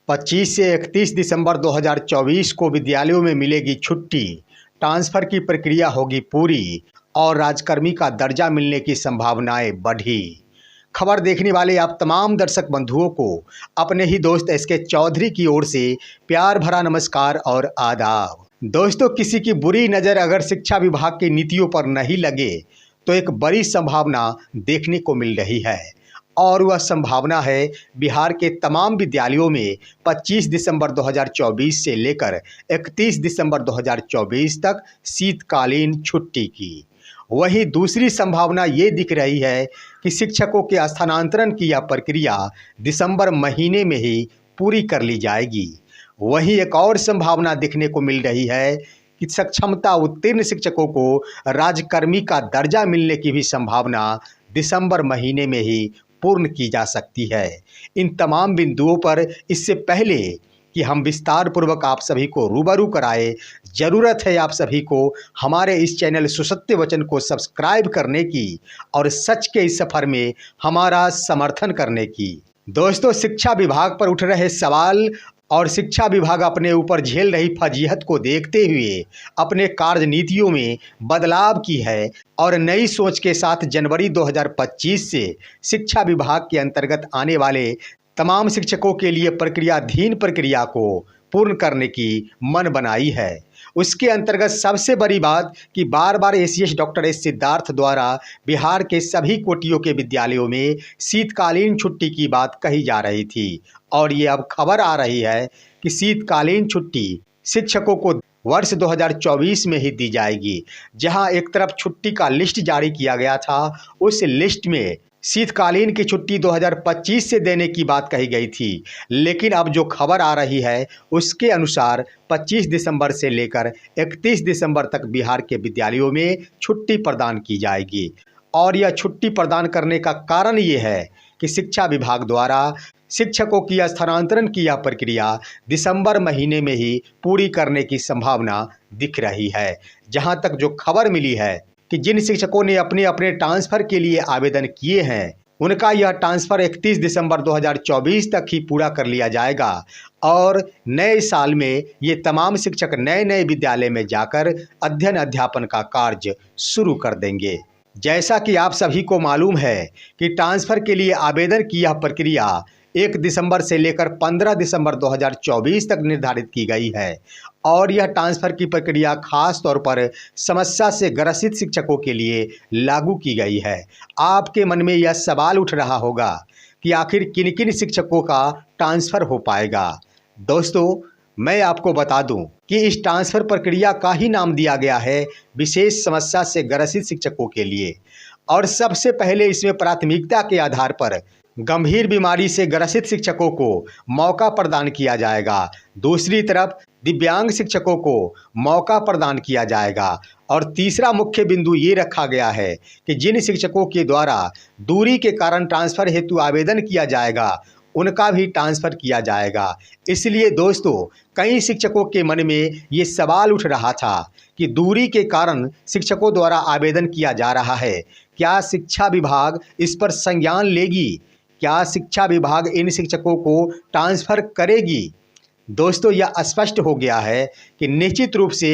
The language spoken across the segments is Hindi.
25 से 31 दिसंबर 2024 को विद्यालयों में मिलेगी छुट्टी, ट्रांसफर की प्रक्रिया होगी पूरी और राजकर्मी का दर्जा मिलने की संभावनाएं बढ़ी। खबर देखने वाले आप तमाम दर्शक बंधुओं को अपने ही दोस्त एसके चौधरी की ओर से प्यार भरा नमस्कार और आदाब। दोस्तों, किसी की बुरी नज़र अगर शिक्षा विभाग की नीतियों पर नहीं लगे तो एक बड़ी संभावना देखने को मिल रही है और वह संभावना है बिहार के तमाम विद्यालयों में 25 दिसंबर 2024 से लेकर 31 दिसंबर 2024 तक शीतकालीन छुट्टी की। वहीं दूसरी संभावना ये दिख रही है कि शिक्षकों के स्थानांतरण की यह प्रक्रिया दिसंबर महीने में ही पूरी कर ली जाएगी। वहीं एक और संभावना देखने को मिल रही है कि सक्षमता उत्तीर्ण शिक्षकों को राजकर्मी का दर्जा मिलने की भी संभावना दिसंबर महीने में ही पूर्ण की जा सकती है। इन तमाम बिंदुओं पर इससे पहले कि हम विस्तार पूर्वक आप सभी को रूबरू कराए, ज़रूरत है आप सभी को हमारे इस चैनल सुसत्य वचन को सब्सक्राइब करने की और सच के इस सफ़र में हमारा समर्थन करने की। दोस्तों, शिक्षा विभाग पर उठ रहे सवाल और शिक्षा विभाग अपने ऊपर झेल रही फजीहत को देखते हुए अपने कार्य नीतियों में बदलाव की है और नई सोच के साथ जनवरी 2025 से शिक्षा विभाग के अंतर्गत आने वाले तमाम शिक्षकों के लिए प्रक्रियाधीन प्रक्रिया को पूर्ण करने की मन बनाई है। उसके अंतर्गत सबसे बड़ी बात कि बार बार एसीएस डॉक्टर एस सिद्धार्थ द्वारा बिहार के सभी कोटियों के विद्यालयों में शीतकालीन छुट्टी की बात कही जा रही थी और ये अब खबर आ रही है कि शीतकालीन छुट्टी शिक्षकों को वर्ष 2024 में ही दी जाएगी। जहां एक तरफ छुट्टी का लिस्ट जारी किया गया था, उस लिस्ट में शीतकालीन की छुट्टी 2025 से देने की बात कही गई थी, लेकिन अब जो खबर आ रही है उसके अनुसार 25 दिसंबर से लेकर 31 दिसंबर तक बिहार के विद्यालयों में छुट्टी प्रदान की जाएगी। और यह छुट्टी प्रदान करने का कारण ये है कि शिक्षा विभाग द्वारा शिक्षकों की स्थानांतरण की यह प्रक्रिया दिसंबर महीने में ही पूरी करने की संभावना दिख रही है। जहां तक जो खबर मिली है कि जिन शिक्षकों ने अपने अपने ट्रांसफ़र के लिए आवेदन किए हैं, उनका यह ट्रांसफ़र 31 दिसंबर 2024 तक ही पूरा कर लिया जाएगा और नए साल में ये तमाम शिक्षक नए नए विद्यालय में जाकर अध्ययन अध्यापन का कार्य शुरू कर देंगे। जैसा कि आप सभी को मालूम है कि ट्रांसफ़र के लिए आवेदन की यह प्रक्रिया 1 दिसंबर से लेकर 15 दिसंबर 2024 तक निर्धारित की गई है और यह ट्रांसफ़र की प्रक्रिया खास तौर पर समस्या से ग्रसित शिक्षकों के लिए लागू की गई है। आपके मन में यह सवाल उठ रहा होगा कि आखिर किन किन शिक्षकों का ट्रांसफ़र हो पाएगा। दोस्तों, मैं आपको बता दूं कि इस ट्रांसफ़र प्रक्रिया का ही नाम दिया गया है विशेष समस्या से ग्रसित शिक्षकों के लिए और सबसे पहले इसमें प्राथमिकता के आधार पर गंभीर बीमारी से ग्रसित शिक्षकों को मौका प्रदान किया जाएगा। दूसरी तरफ दिव्यांग शिक्षकों को मौका प्रदान किया जाएगा और तीसरा मुख्य बिंदु ये रखा गया है कि जिन शिक्षकों के द्वारा दूरी के कारण ट्रांसफ़र हेतु आवेदन किया जाएगा उनका भी ट्रांसफ़र किया जाएगा। इसलिए दोस्तों, कई शिक्षकों के मन में ये सवाल उठ रहा था कि दूरी के कारण शिक्षकों द्वारा आवेदन किया जा रहा है, क्या शिक्षा विभाग इस पर संज्ञान लेगी? क्या शिक्षा विभाग इन शिक्षकों को ट्रांसफ़र करेगी? दोस्तों, यह स्पष्ट हो गया है कि निश्चित रूप से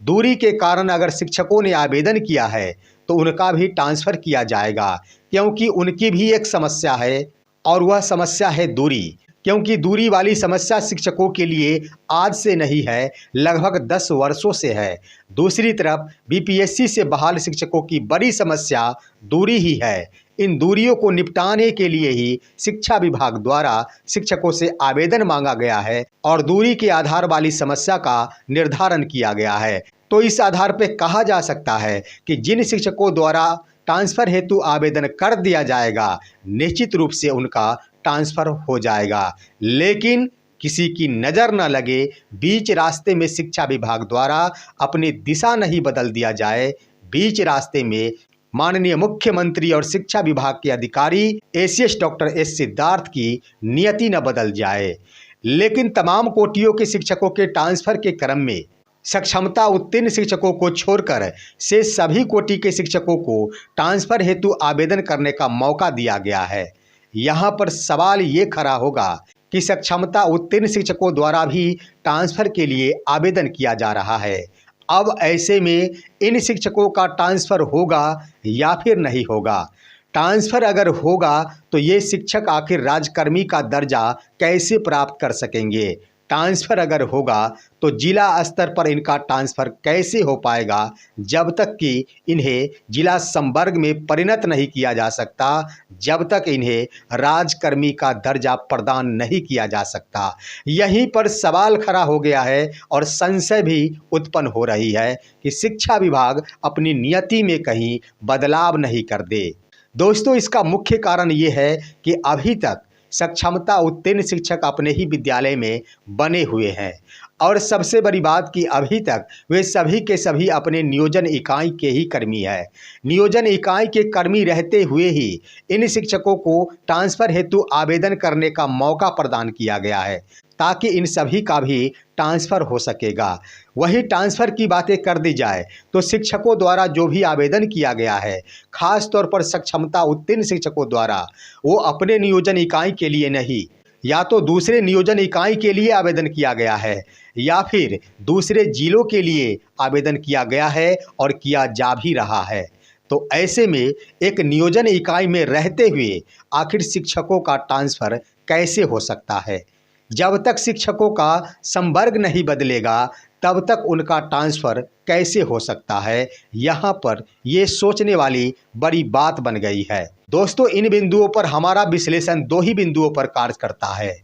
दूरी के कारण अगर शिक्षकों ने आवेदन किया है तो उनका भी ट्रांसफ़र किया जाएगा, क्योंकि उनकी भी एक समस्या है और वह समस्या है दूरी। क्योंकि दूरी वाली समस्या शिक्षकों के लिए आज से नहीं है, लगभग 10 वर्षों से है। दूसरी तरफ बीपीएससी से बहाल शिक्षकों की बड़ी समस्या दूरी ही है। इन दूरियों को निपटाने के लिए ही शिक्षा विभाग द्वारा शिक्षकों से आवेदन मांगा गया है और दूरी के आधार वाली समस्या का निर्धारण किया गया है। तो इस आधार पर कहा जा सकता है कि जिन शिक्षकों द्वारा ट्रांसफ़र हेतु आवेदन कर दिया जाएगा, निश्चित रूप से उनका ट्रांसफ़र हो जाएगा। लेकिन किसी की नज़र न लगे, बीच रास्ते में शिक्षा विभाग द्वारा अपनी दिशा नहीं बदल दिया जाए, बीच रास्ते में माननीय मुख्यमंत्री और शिक्षा विभाग के अधिकारी एसीएस डॉक्टर एस सिद्धार्थ की नियति न बदल जाए। लेकिन तमाम कोटियों के शिक्षकों के ट्रांसफ़र के क्रम में सक्षमता उत्तीर्ण शिक्षकों को छोड़कर से सभी कोटि के शिक्षकों को ट्रांसफ़र हेतु आवेदन करने का मौका दिया गया है। यहाँ पर सवाल ये खड़ा होगा कि सक्षमता उत्तीर्ण शिक्षकों द्वारा भी ट्रांसफ़र के लिए आवेदन किया जा रहा है। अब ऐसे में इन शिक्षकों का ट्रांसफ़र होगा या फिर नहीं होगा? ट्रांसफ़र अगर होगा तो ये शिक्षक आखिर राज्यकर्मी का दर्जा कैसे प्राप्त कर सकेंगे? ट्रांसफ़र अगर होगा तो जिला स्तर पर इनका ट्रांसफ़र कैसे हो पाएगा जब तक कि इन्हें जिला संवर्ग में परिणत नहीं किया जा सकता, जब तक इन्हें राज्यकर्मी का दर्जा प्रदान नहीं किया जा सकता। यहीं पर सवाल खड़ा हो गया है और संशय भी उत्पन्न हो रही है कि शिक्षा विभाग अपनी नियति में कहीं बदलाव नहीं कर दे। दोस्तों, इसका मुख्य कारण ये है कि अभी तक सक्षमता उत्तीर्ण शिक्षक अपने ही विद्यालय में बने हुए हैं और सबसे बड़ी बात कि अभी तक वे सभी के सभी अपने नियोजन इकाई के ही कर्मी हैं। नियोजन इकाई के कर्मी रहते हुए ही इन शिक्षकों को ट्रांसफ़र हेतु आवेदन करने का मौका प्रदान किया गया है ताकि इन सभी का भी ट्रांसफ़र हो सकेगा। वहीं ट्रांसफ़र की बातें कर दी जाए तो शिक्षकों द्वारा जो भी आवेदन किया गया है, खास तौर पर सक्षमता उत्तीर्ण शिक्षकों द्वारा, वो अपने नियोजन इकाई के लिए नहीं, या तो दूसरे नियोजन इकाई के लिए आवेदन किया गया है या फिर दूसरे जिलों के लिए आवेदन किया गया है और किया जा भी रहा है। तो ऐसे में एक नियोजन इकाई में रहते हुए आखिर शिक्षकों का ट्रांसफ़र कैसे हो सकता है? जब तक शिक्षकों का संवर्ग नहीं बदलेगा तब तक उनका ट्रांसफ़र कैसे हो सकता है? यहाँ पर ये सोचने वाली बड़ी बात बन गई है। दोस्तों, इन बिंदुओं पर हमारा विश्लेषण दो ही बिंदुओं पर कार्य करता है।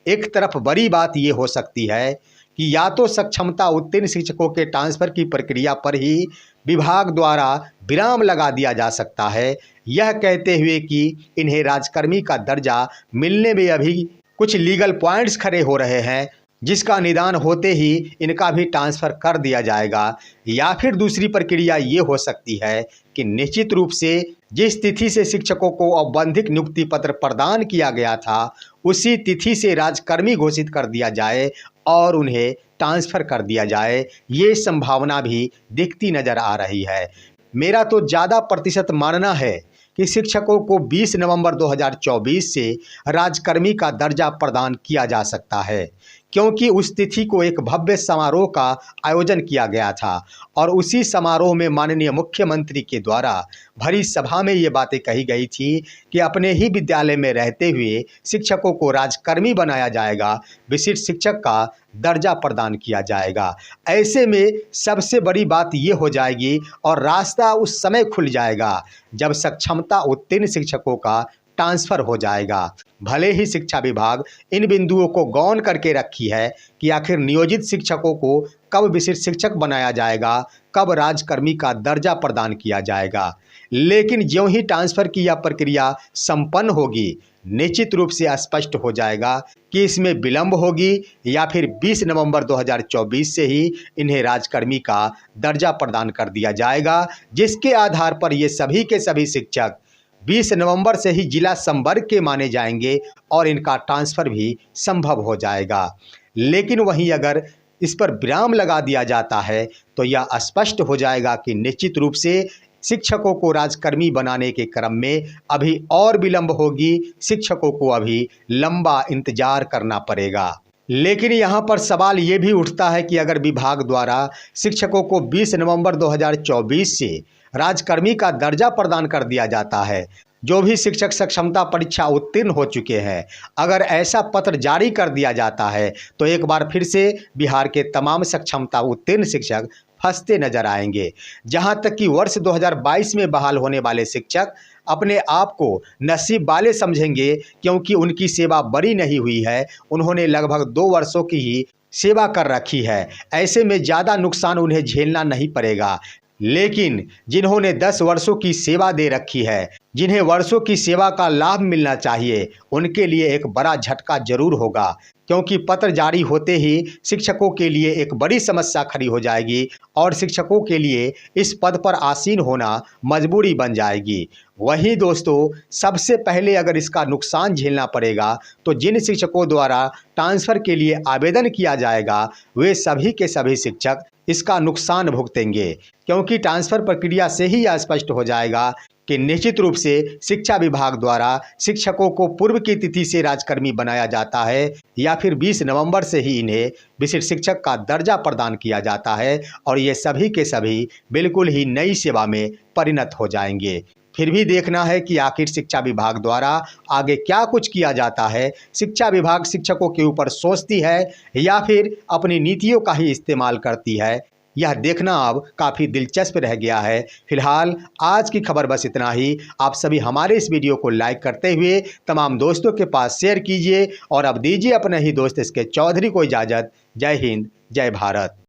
एक तरफ बड़ी बात ये हो सकती है कि या तो सक्षमता उत्तीर्ण शिक्षकों के ट्रांसफ़र की प्रक्रिया पर ही विभाग द्वारा विराम लगा दिया जा सकता है, यह कहते हुए कि इन्हें राज्यकर्मी का दर्जा मिलने में अभी कुछ लीगल पॉइंट्स खड़े हो रहे हैं, जिसका निदान होते ही इनका भी ट्रांसफ़र कर दिया जाएगा। या फिर दूसरी प्रक्रिया ये हो सकती है कि निश्चित रूप से जिस तिथि से शिक्षकों को औपबंधिक नियुक्ति पत्र प्रदान किया गया था, उसी तिथि से राज्यकर्मी घोषित कर दिया जाए और उन्हें ट्रांसफ़र कर दिया जाए। ये संभावना भी दिखती नज़र आ रही है। मेरा तो ज़्यादा प्रतिशत मानना है कि शिक्षकों को 20 नवंबर 2024 से राज्यकर्मी का दर्जा प्रदान किया जा सकता है, क्योंकि उस तिथि को एक भव्य समारोह का आयोजन किया गया था और उसी समारोह में माननीय मुख्यमंत्री के द्वारा भरी सभा में ये बातें कही गई थी कि अपने ही विद्यालय में रहते हुए शिक्षकों को राज्यकर्मी बनाया जाएगा, विशिष्ट शिक्षक का दर्जा प्रदान किया जाएगा। ऐसे में सबसे बड़ी बात ये हो जाएगी और रास्ता उस समय खुल जाएगा जब सक्षमता उत्तीर्ण शिक्षकों का ट्रांसफ़र हो जाएगा। भले ही शिक्षा विभाग इन बिंदुओं को गौण करके रखी है कि आखिर नियोजित शिक्षकों को कब विशिष्ट शिक्षक बनाया जाएगा, कब राज्यकर्मी का दर्जा प्रदान किया जाएगा, लेकिन ज्यों ही ट्रांसफ़र की यह प्रक्रिया संपन्न होगी, निश्चित रूप से स्पष्ट हो जाएगा कि इसमें विलंब होगी या फिर 20 नवंबर 2024 से ही इन्हें राज्यकर्मी का दर्जा प्रदान कर दिया जाएगा, जिसके आधार पर ये सभी के सभी शिक्षक 20 नवंबर से ही जिला संवर्ग के माने जाएंगे और इनका ट्रांसफ़र भी संभव हो जाएगा। लेकिन वहीं अगर इस पर विराम लगा दिया जाता है तो यह स्पष्ट हो जाएगा कि निश्चित रूप से शिक्षकों को राज्यकर्मी बनाने के क्रम में अभी और विलंब होगी, शिक्षकों को अभी लंबा इंतजार करना पड़ेगा। लेकिन यहाँ पर सवाल ये भी उठता है कि अगर विभाग द्वारा शिक्षकों को 20 नवंबर 2024 से राज्यकर्मी का दर्जा प्रदान कर दिया जाता है, जो भी शिक्षक सक्षमता परीक्षा उत्तीर्ण हो चुके हैं, अगर ऐसा पत्र जारी कर दिया जाता है तो एक बार फिर से बिहार के तमाम सक्षमता उत्तीर्ण शिक्षक फंसते नजर आएंगे। जहां तक कि वर्ष 2022 में बहाल होने वाले शिक्षक अपने आप को नसीब वाले समझेंगे, क्योंकि उनकी सेवा बड़ी नहीं हुई है, उन्होंने लगभग 2 वर्षों की ही सेवा कर रखी है। ऐसे में ज़्यादा नुकसान उन्हें झेलना नहीं पड़ेगा। लेकिन जिन्होंने 10 वर्षों की सेवा दे रखी है, जिन्हें वर्षों की सेवा का लाभ मिलना चाहिए, उनके लिए एक बड़ा झटका जरूर होगा, क्योंकि पत्र जारी होते ही शिक्षकों के लिए एक बड़ी समस्या खड़ी हो जाएगी और शिक्षकों के लिए इस पद पर आसीन होना मजबूरी बन जाएगी। वहीं दोस्तों, सबसे पहले अगर इसका नुकसान झेलना पड़ेगा तो जिन शिक्षकों द्वारा ट्रांसफ़र के लिए आवेदन किया जाएगा वे सभी के सभी शिक्षक इसका नुकसान भुगतेंगे, क्योंकि ट्रांसफ़र प्रक्रिया से ही यह स्पष्ट हो जाएगा कि निश्चित रूप से शिक्षा विभाग द्वारा शिक्षकों को पूर्व की तिथि से राजकर्मी बनाया जाता है या फिर 20 नवंबर से ही इन्हें विशिष्ट शिक्षक का दर्जा प्रदान किया जाता है और ये सभी के सभी बिल्कुल ही नई सेवा में परिणत हो जाएंगे। फिर भी देखना है कि आखिर शिक्षा विभाग द्वारा आगे क्या कुछ किया जाता है। शिक्षा विभाग शिक्षकों के ऊपर सोचती है या फिर अपनी नीतियों का ही इस्तेमाल करती है, यह देखना अब काफ़ी दिलचस्प रह गया है। फिलहाल आज की खबर बस इतना ही। आप सभी हमारे इस वीडियो को लाइक करते हुए तमाम दोस्तों के पास शेयर कीजिए और अब दीजिए अपने ही दोस्त इसके चौधरी को इजाज़त। जय हिंद, जय भारत।